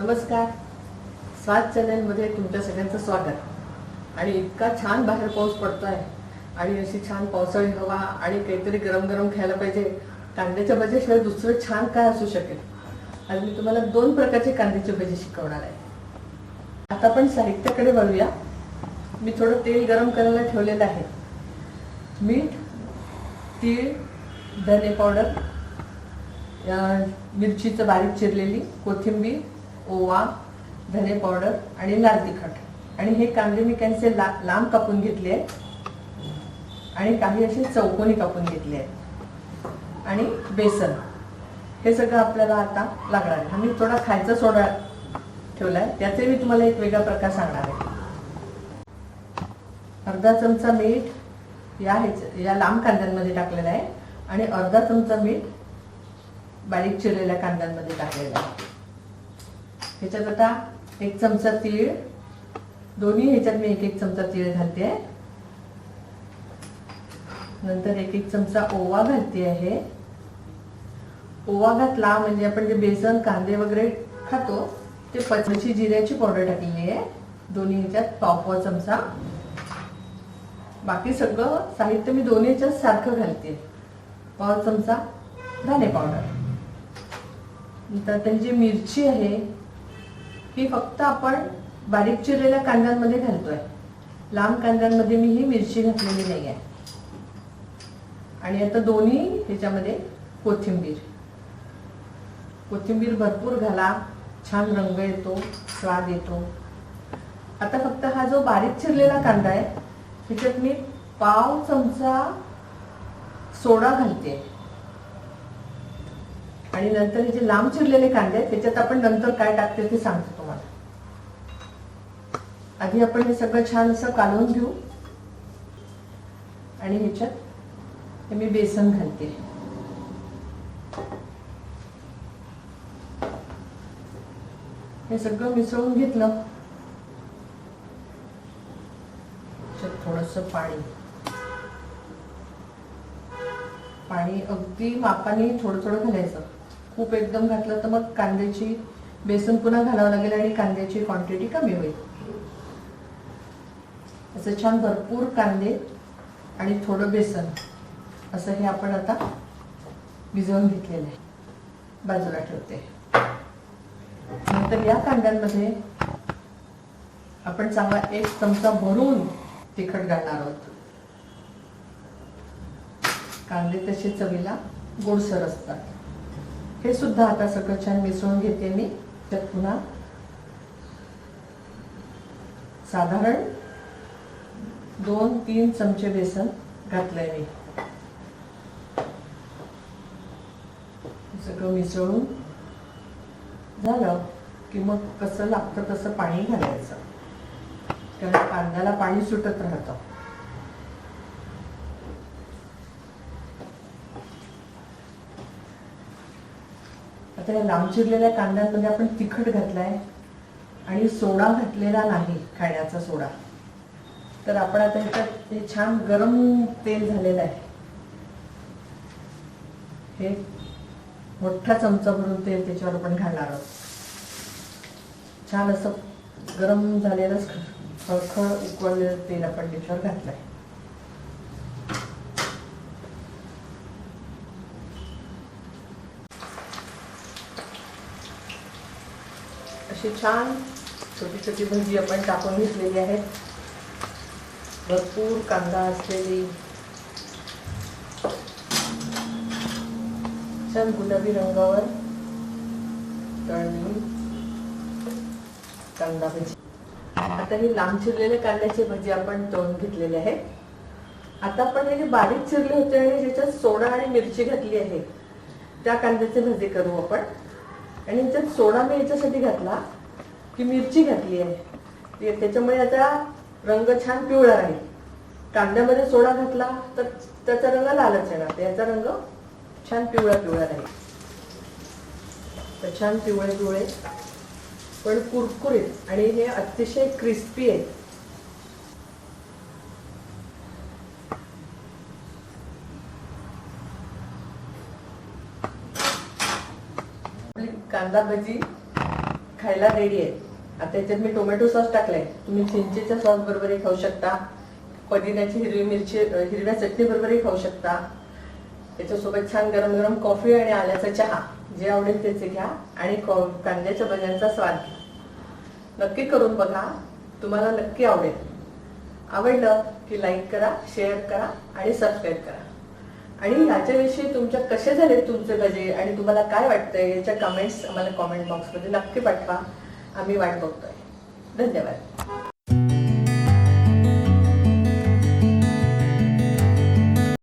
नमस्कार. स्वाद चॅनलमध्ये तुमच्या सगळ्यांचं स्वागत. आणि इतका छान बाहेर पाऊस पडतोय आणि अशी छान पावसाळी हवा आणि काहीतरी गरम गरम खायला पाहिजे. कांद्याच्या भजीशिवाय दुसरं छान काय असू शकेल. आज मी तुम्हाला 2 प्रकारचे कांद्याची भजी शिकवणार आहे. आता आपण साहित्याकडे वळूया. मी थोडं तेल गरम करायला ठेवलेलं आहे. मीठ, तीळ, धने पावडर, मिरचीचं बारीक चिरलेली, कोथिंबीर, ओवा, धने पावडर आणि लाल तिखट. आणि हे कांदे मी त्यांचे लांब कापून घेतले आहेत आणि काही असे चौकोनी कापून घेतले आहेत. आणि बेसन, हे सगळं आपल्याला आता लागणार आहे. मी थोडा खायचा सोडा ठेवलाय, त्याचे मी तुम्हाला एक वेगळा प्रकार सांगणार आहे. अर्धा चमचा मीठ या लांब कांद्यांमध्ये टाकलेला आहे आणि अर्धा चमचा मीठ बारीक चिरलेल्या कांद्यांमध्ये टाकलेला आहे. ह्याच्यात आता 1 चमचा तीळ, दोन्ही ह्याच्यात मी 1 चमचा तीळ घालते. नंतर 1 चमचा ओवा घालते आहे. ओवा घातला म्हणजे आपण जे बेसन कांदे वगैरे खातो ते पचण्याची जिऱ्याची पावडर टाकलेली आहे. दोन्ही ह्याच्यात पाव चमचा. बाकी सगळं साहित्य मी दोन्ही ह्याच्यात सारखं घालते. पाव चमचा धने पावडर. नंतर त्यांची मिरची आहे ही फक्त आपण बारीक चिरलेल्या कांद्यांमध्ये घालतोय. लांब कांद्यांमध्ये मी ही मिरची घातलेली नाही आहे. आणि आता दोन्ही ह्याच्यामध्ये कोथिंबीर भरपूर घाला, छान रंग येतो, स्वाद येतो. आता फक्त हा जो बारीक चिरलेला कांदा आहे ह्याच्यात मी पाव चमचा सोडा घालते. आणि नंतर हे जे लांब चिरलेले कांदे आहेत त्याच्यात आपण नंतर काय टाकते ते सांगतो तुम्हाला. आधी आपण हे सगळं छान असं कालवून घेऊ. आणि ह्याच्यात मी बेसन घालते. हे सगळं मिसळून घेतलं. थोडंसं पाणी अगदी मापाने थोडं थोडं घालायचं. खूप एकदम घातलं तर मग कांद्याची बेसन पुन्हा घालावं लागेल आणि कांद्याची क्वांटिटी कमी होईल. असं छान भरपूर कांदे आणि थोडं बेसन असं हे आपण आता भिजवून घेतलेलं आहे. बाजूला ठेवते. नंतर या कांद्यांमध्ये आपण चांगला 1 चमचा भरून तिखट घालणार आहोत. कांदे तसे चवीला गोडसर असतात. हे सुद्धा आता सगळं छान मिसळून घेते मी. त्यात पुन्हा साधारण 2-3 चमचे बेसन घातलंय मी. सगळं मिसळून झालं की मग कसं लागतं तसं पाणी घालायचं, कारण कांद्याला पाणी सुटत राहतं. आता या लांब चिरलेल्या कांद्यांमध्ये आपण तिखट घातलाय आणि सोडा घातलेला नाही, खाण्याचा सोडा. तर आपण आता ह्याच्यात हे छान गरम तेल झालेलं आहे. हे मोठा चमचा भरून तेल त्याच्यावर आपण घालणार आहोत. छान असं गरम झालेलं खळखळ उकळलेलं तेल आपण त्याच्यावर घातलंय. अशी छान छोटी छोटी भजी आपण टाकून घेतलेली आहेत. भरपूर कांदा असलेली छान गुलाबी रंगावर तळलेली कांदा भजी. आता ही लांब चिरलेले कांद्याची भजी आपण तळून घेतलेली आहे. आता आपण हे जे बारीक चिरले होते आणि ज्याच्यात सोडा आणि मिरची घातली आहे त्या कांद्याचे भजी करू आपण. आणि ह्याच्यात सोडा मी याच्यासाठी घातला की मिरची घातली आहे, त्याच्यामुळे याचा रंग छान पिवळा राहील. कांद्यामध्ये सोडा घातला तर त्याचा रंग लालच येणार, याचा रंग छान पिवळा राहील. तर छान पिवळे पण कुरकुरीत आणि हे अतिशय क्रिस्पी आहेत. कांदा भजी खायला रेडी आहे. आता याच्यात मी टोमॅटो सॉस टाकलाय. तुम्ही चिंचेच्या सॉस बरोबरही खाऊ शकता, पुदिन्याची हिरवी मिरची हिरव्या चटणी बरोबरही खाऊ शकता. त्याच्यासोबत छान गरम गरम कॉफी आणि आल्याचा चहा, जे आवडेल त्याचे घ्या आणि कांद्याच्या भज्यांचा स्वाद घ्या. नक्की करून बघा, तुम्हाला नक्की आवडेल. आवडलं की लाईक करा, शेअर करा आणि सबस्क्राईब करा. आणि ह्याच्याविषयी तुमच्या कसे झाले तुमचे भजे आणि तुम्हाला काय वाटतंय याच्या कमेंट्स आम्हाला कॉमेंट बॉक्समध्ये नक्की पाठवा. आम्ही वाट बघतोय. धन्यवाद.